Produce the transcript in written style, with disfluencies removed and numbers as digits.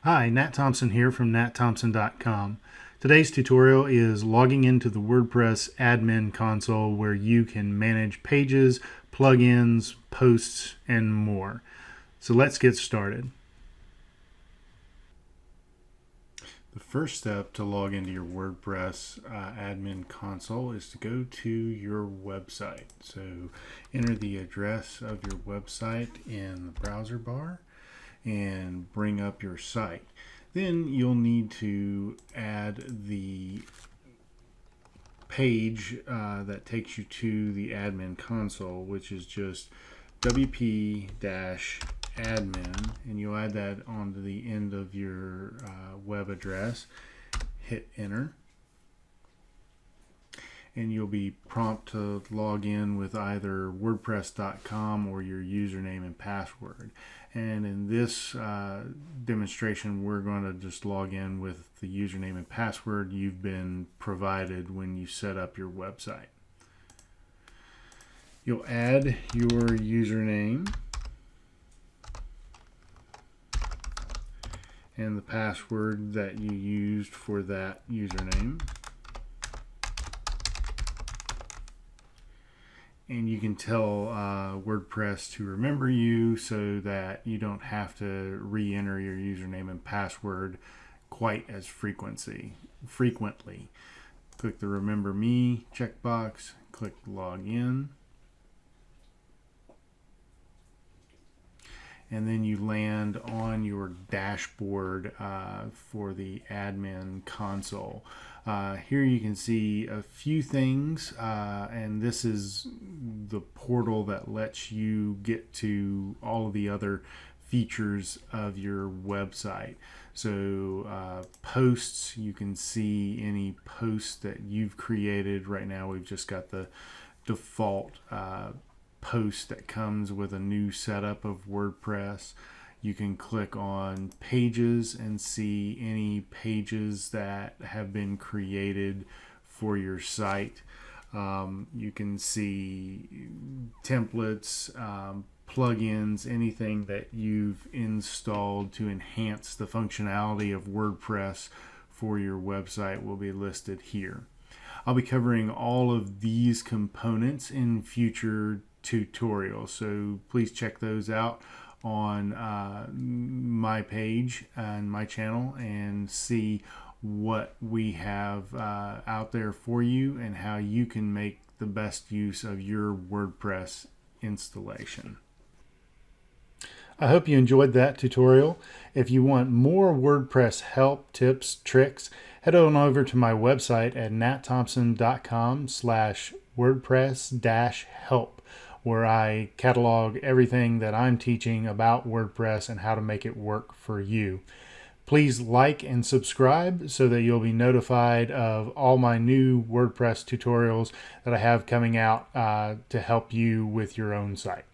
Hi, Nat Thompson here from natthompson.com. Today's tutorial is logging into the WordPress Admin Console where you can manage pages, plugins, posts, and more. So let's get started. The first step to log into your WordPress Admin Console is to go to your website. So enter the address of your website in the browser bar and bring up your site. Then you'll need to add the page that takes you to the admin console, which is just wp-admin, and you'll add that onto the end of your web address. Hit enter, and you'll be prompted to log in with either WordPress.com or your username and password. And in this demonstration, we're going to just log in with the username and password you've been provided when you set up your website. You'll add your username and the password that you used for that username. And you can tell WordPress to remember you so that you don't have to re-enter your username and password quite as frequently. Click the Remember Me checkbox, click Log In, and then you land on your dashboard for the admin console. Here you can see a few things, and this is the portal that lets you get to all of the other features of your website. So posts, you can see any posts that you've created. Right now we've just got the default post that comes with a new setup of WordPress. You can click on pages and see any pages that have been created for your site. You can see templates, plugins, anything that you've installed to enhance the functionality of WordPress for your website will be listed here. I'll be covering all of these components in future tutorials, so please check those out on my page and my channel and see what we have out there for you and how you can make the best use of your WordPress installation. I hope you enjoyed that tutorial. If you want more WordPress help, tips, tricks, head on over to my website at natthompson.com/WordPress-help, where I catalog everything that I'm teaching about WordPress and how to make it work for you. Please like and subscribe so that you'll be notified of all my new WordPress tutorials that I have coming out to help you with your own site.